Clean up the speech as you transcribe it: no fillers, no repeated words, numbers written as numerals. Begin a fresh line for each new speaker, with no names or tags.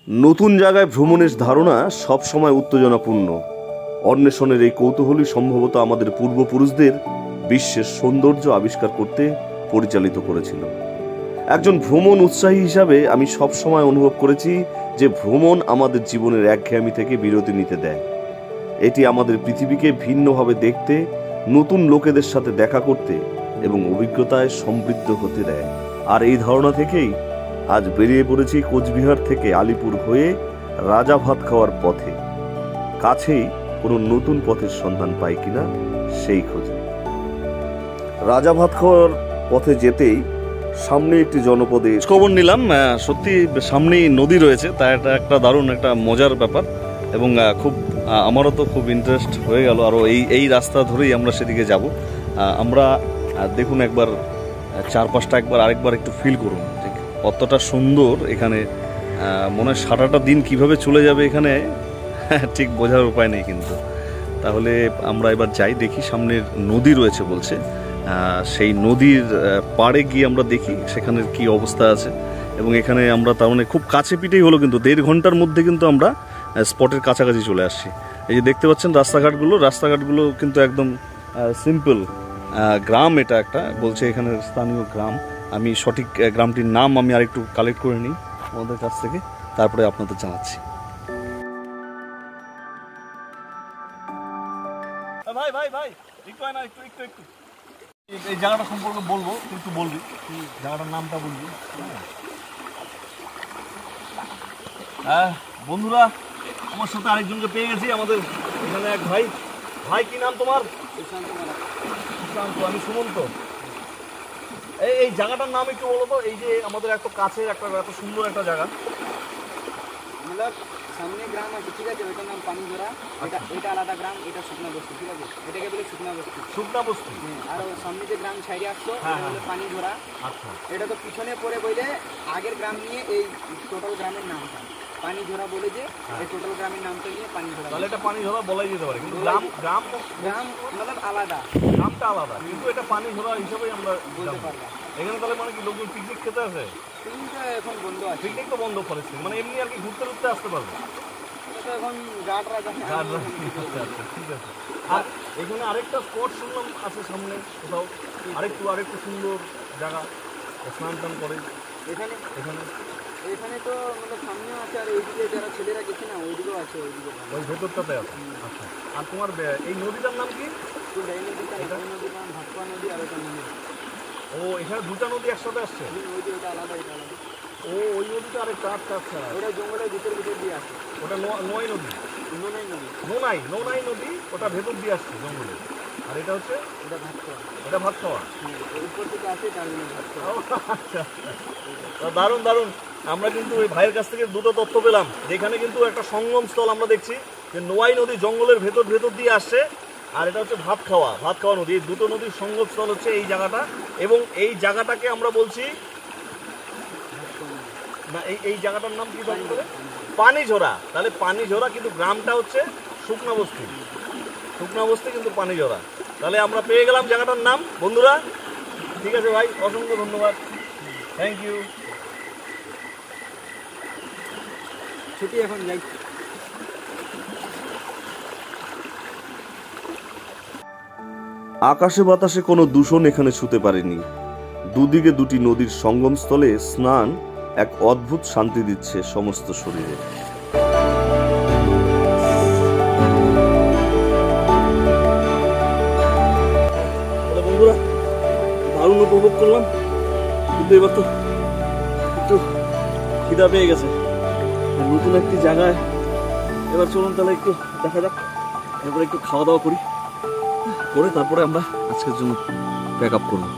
নতুন জায়গায় ভ্রমণের ধারণা সবসময় উত্তেজনাপূর্ণ। অন্বেষণের এই কৌতূহলই সম্ভবত আমাদের পূর্বপুরুষদের বিশ্বের সৌন্দর্য আবিষ্কার করতে পরিচালিত করেছিল। একজন ভ্রমণ উৎসাহী হিসাবে আমি সবসময় অনুভব করেছি যে ভ্রমণ আমাদের জীবনের একঘেয়েমি থেকে বিরতি নিতে দেয়। এটি আমাদের পৃথিবীকে ভিন্নভাবে দেখতে, নতুন লোকেদের সাথে দেখা করতে এবং অভিজ্ঞতায় সমৃদ্ধ হতে দেয়। আর এই ধারণা থেকেই আজ বেরিয়ে পড়েছি কোচবিহার থেকে আলিপুর হয়ে রাজা ভাত খাওয়ার পথে। কাছেই কোনো নতুন পথের সন্ধান পাই কিনা সেই খোঁজে। রাজা ভাত খাওয়ার পথে যেতেই সামনে একটি জনপদে খবর নিলাম, সত্যি সামনেই নদী রয়েছে, তা এটা একটা দারুণ একটা মজার ব্যাপার এবং খুব আমারও তো খুব ইন্টারেস্ট হয়ে গেল। আরও এই রাস্তা ধরেই আমরা সেদিকে যাব। আমরা দেখুন একবার চারপাশটা আরেকবার একটু ফিল করুন। ঠিক কতটা সুন্দর এখানে, মনে হয় সারাটা দিন কিভাবে চলে যাবে এখানে ঠিক বোঝার উপায় নেই। কিন্তু তাহলে আমরা এবার যাই, দেখি সামনের নদী রয়েছে বলছে, সেই নদীর পাড়ে গিয়ে আমরা দেখি সেখানের কি অবস্থা আছে। এবং এখানে আমরা তার মানে খুব কাছে পিঠেই হলো, কিন্তু 1.5 ঘন্টার মধ্যে কিন্তু আমরা স্পটের কাছাকাছি চলে আসছি। এই যে দেখতে পাচ্ছেন রাস্তাঘাটগুলো কিন্তু একদম সিম্পল। গ্রাম এটা একটা বলছে, এখানে স্থানীয় গ্রাম। আমি সঠিক গ্রামটির নাম আমি আরেকটু কালেক্ট করে নিই আমাদের কাছ থেকে, তারপরে আপনাদের জানাচ্ছি। ভাই একটু এই জায়গাটা সম্পর্কে বলবো, একটু বলবি জায়গাটার নামটা বলবি। হ্যাঁ বন্ধুরা, আমার সাথে আরেকজনকে পেয়ে গেছি, আমাদের এখানে এক ভাই কি নাম তোমার? সুশান্ত। আমি সুমন্ত। এই জায়গাটার নাম একটু বলো তো। এই যে আমাদের এত কাছে এত সুন্দর একটা জায়গা,
সামনে গ্রাম আছে, ঠিক আছে, ওইটার নাম পানিঝরা। এটা আলাদা গ্রাম, এটা শুকনা বস্তি, ঠিক আছে, এটাকে বলে শুকনা বস্তি। আর সামনে যে গ্রাম সাইডে আসতো এটা হলো পানিঝরা। আচ্ছা, এটা তো পিছনে পড়ে বলে আগের গ্রাম নিয়ে এই টোটাল গ্রামের নামটা পানিঝরা বলে, যে এই টোটাল গ্রামের নামটা নিয়ে পানিঝরা।
তাহলে এটা পানিঝরা বলাই যেতে পারে, কিন্তু গ্রাম
মানে আলাদা,
নামটা আলাদা, কিন্তু এটা পানিঝরা হিসেবেই আমরা বলতে পারলাম। এখানে তাহলে মানে কি লোকজন পিকনিক খেতে আসে?
এখন বন্ধ আছে,
পিকনিক তো বন্ধ করেছে, মানে এমনি আর কি ঘুরতে আসতে পারবে
এখন গাড়রা জানে।
ঠিক আছে। আর এখানে আরেকটা স্পট শুনলাম আছে সামনে কোথাও, আরেকটু সুন্দর জায়গা, স্নান টান করে
এখানে তো মানে সামনেও আছে, আর ওইদিকে যারা ছেলেরা গেছে না ওইদিকেও আছে,
ওই ভেতরটাতে আছে। আচ্ছা, আর তোমার এই নদীটার নাম কি?
এই নদীর নাম ভাটকুয়া নদী, আর ওটা নদী।
ও, এখানে দুটা নদী একসাথে আসছে?
ওটা আলাদা, এটা আলাদা।
ও, ওই নদীটা আরেকটা। আচ্ছা,
ওটা জঙ্গলের ভিতর দিয়ে আসে।
ওটা নোনাই নদী, ওটা ভেতর দিয়ে আসছে জঙ্গলে। আর এটা হচ্ছে এটা ভাত খাওয়া।
উপর থেকে আসে, তার জন্য ভাত খাওয়া।
আচ্ছা, দারুণ। আমরা কিন্তু ওই ভাইয়ের কাছ থেকে দুটো তথ্য পেলাম, যেখানে কিন্তু একটা সঙ্গম স্থল আমরা দেখছি, যে নোয়াই নদী জঙ্গলের ভেতর দিয়ে আসছে, আর এটা হচ্ছে ভাত খাওয়া নদী। এই দুটো নদীর সঙ্গম স্থল হচ্ছে এই জায়গাটা, এবং এই জায়গাটাকে আমরা বলছি না, এই জায়গাটার নাম কি বলে? পানিঝরা। তাহলে পানিঝরা, কিন্তু গ্রামটা হচ্ছে শুকনা বস্তি, কিন্তু পানিঝরা। তাহলে আমরা পেয়ে গেলাম জায়গাটার নাম বন্ধুরা। ঠিক আছে ভাই, অসংখ্য ধন্যবাদ, থ্যাংক ইউ।
ছুটি এখন যাই।
আকাশে বাতাসে কোনো দূষণ এখানে ছুতে পারেনি। দুদিকে দুটি নদীর সঙ্গমস্থলে স্নান এক অদ্ভুত শান্তি দিচ্ছে সমস্ত শরীরে। বন্ধুরা, দারুণ উপভোগ করলাম, কিন্তু এবার তো একটু খিদা পেয়ে গেছে। নতুন একটি জায়গায় এবার চলুন তাহলে একটু দেখা যাক, এরপরে একটু খাওয়া দাওয়া করি, তারপরে আমরা আজকের জন্য প্যাক আপ করবো।